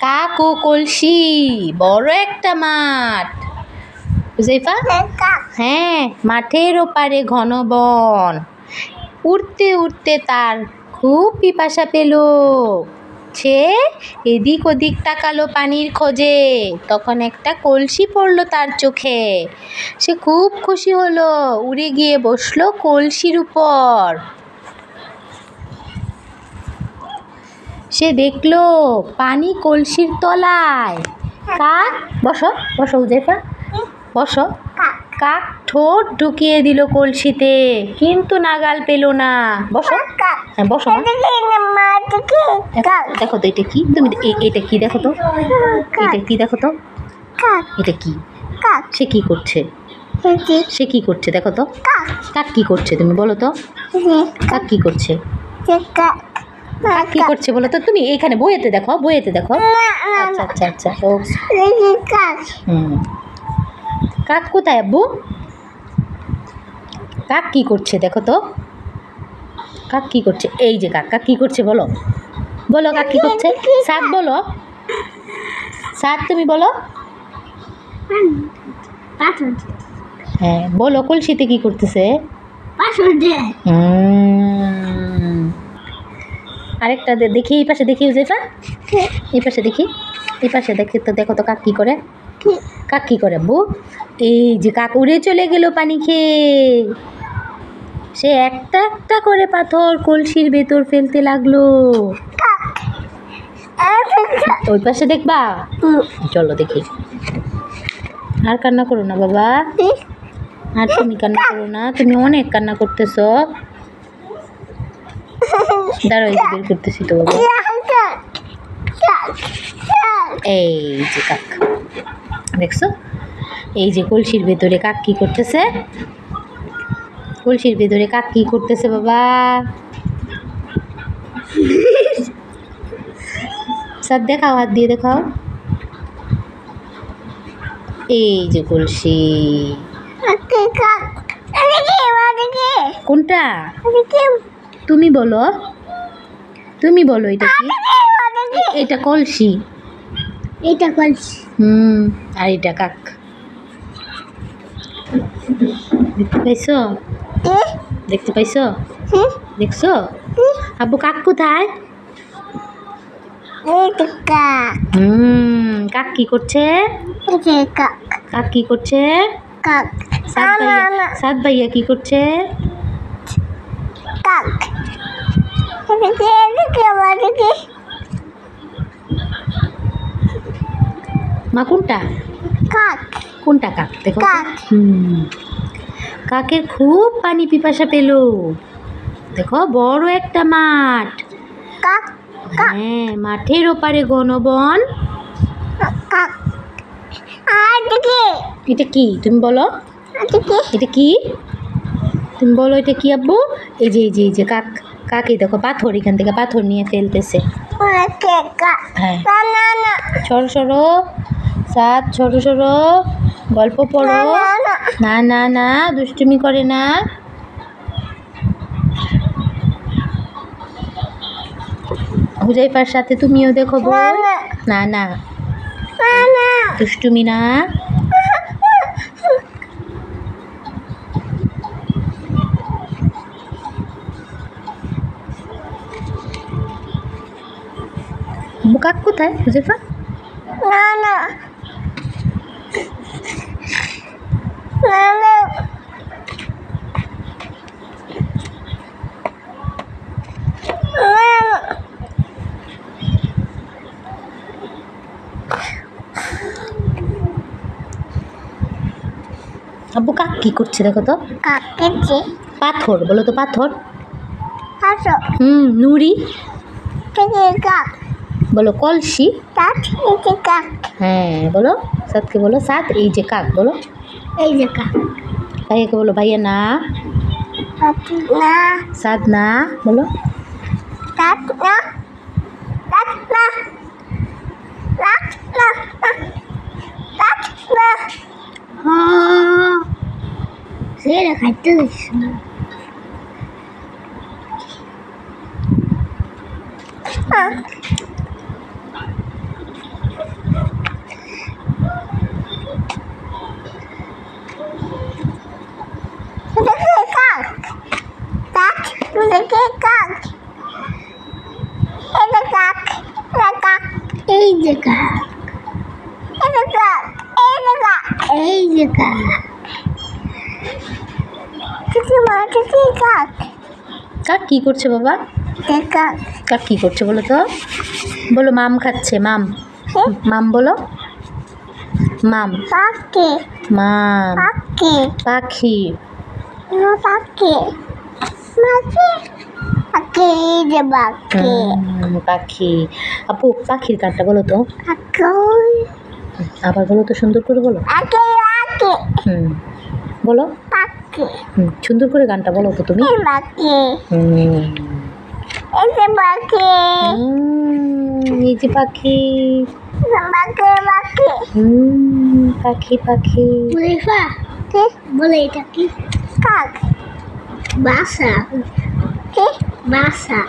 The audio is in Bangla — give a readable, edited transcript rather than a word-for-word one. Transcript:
কাক ও কলসি, বড় একটা মাঠ। হুজাইফা, হ্যাঁ, মাঠের ওপারে ঘন বন। উড়তে উড়তে তার খুব পিপাসা পেল। সে এদিক ওদিক তাকালো পানির খোঁজে। তখন একটা কলসি পড়লো তার চোখে। সে খুব খুশি হলো, উড়ে গিয়ে বসলো কলসির উপর। সে দেখলো পানি কলসির তলায়। কাক, বসো বসো হুজাইফা, বসো। কাক ঠোঁট ঢুকিয়ে দিল কলসিতে, কিন্তু নাগাল পেল না। বসো, হ্যাঁ বসো। দেখো তো এটা কি, তুমি এটা কি দেখো তো, এটা কি দেখো তো, এটা কি, সে কি করছে, সে কি করছে দেখো তো। কাক কি করছে তুমি বলো তো, কাক কি করছে, কাক কি করছে বলো তো তুমি। এইখানে বইয়েতে দেখো, বইয়েতে দেখো। আচ্ছা আচ্ছা আচ্ছা, ও কাক কোথায় আব্বু, কাক কি করছে দেখো তো, কাক কি করছে। এই যে কাক, কাক কি করছে বলো, বলো কাক কি করছে। সাদ বলো, সাদ তুমি বলো। হ্যাঁ বলো, কলসিতে কি করতেছে। আরেকটা দেখি, এই পাশে দেখি হুজাইফা, এই পাশে দেখি, এই পাশে দেখি তো, দেখো তো কাক কি করে। কাক কি করে আব্বু। এই যে কাক উড়ে চলে গেল পানি খেয়ে। সে একটা একটা করে পাথর কলসির ভেতর ফেলতে লাগলো। ওই পাশে দেখবা, চলো দেখি। আর কান্না করো না বাবা, আর তুমি কান্না করো না, তুমি অনেক কান্না করতেছ। দাঁড়াও, এই যে বের করতেছি তো বাবা। এই যে কাক, দেখছো, এই যে কলসির ভেতরে কাক কি করতেছে, কলসির ভেতরে কাক কি করতেছে বাবা। স্যার দেখাও, হাত দিয়ে দেখাও। এই যে কলসি, কোনটা তুমি বলো, তুমি বলো এটা কি। এটা কলসি, এটা কলসি। আর এটা কাক। দেখতে পাইছো, দেখতে পাইছো, দেখছো আব্বু কাক কোথায়। কাক কি করছে, কাক কি করছে, সাদ ভাইয়া কি করছে। মা কোনটা, কোনটা কাক দেখো। কাকের খুব পানি পিপাসা পেল। দেখো বড় একটা মাঠ, হ্যাঁ মাঠের ওপারে ঘন বন। এটা কি তুমি বলো, এটা কি তুমি বলো, এটা কি আব্বু। এই যে এই যে এই যে কাক, কাকে দেখো পাথর, এখান থেকে পাথর নিয়ে ফেলতেছে। হ্যাঁ সরো সরো সাদ, সরো সরো, গল্প পড়ো। না না না, দুষ্টুমি করে না। হুজাইফার সাথে তুমিও দেখো বই। না না, দুষ্টুমি না। কাক কোথায় হুজাইফা। আব্বু কাক কি করছে দেখো তো। পাথর বলো তো, পাথর। নুড়ি বলো, কলসি। হ্যাঁ বলো, সাদকে বলো, সাদ এই যে কাক বলো। এই যে কাক। ভাইয়াকে বলো, ভাইয়া না। সাদ না বলো। সেটা খাইতে দিস না। এই যে কাক, এই যে কাক, কাক, কাক কি করছে বাবা? কাক, কাক কি করছে বলো তো? বলো মাম খাচ্ছে, মাম। মাম বলো, মাম। পাখি, মাম। পাখি, পাখি। পাখি, পাখি, পাখি, এই যে পাখি, পাখি। আপু পাখির গানটা বলো তো। পাখি, আবার বলো তো, সুন্দর করে বলো। পাখি, পাখি, বলো। পাখি, সুন্দর করে গানটা বলো তো তুমি। পাখি, হুম। এই যে পাখি, এই যে পাখি। পাখি, পাখি, পাখি পাখি। মুলিফা, বলে এটা কি? কাক, বাসা, কি? বাসা।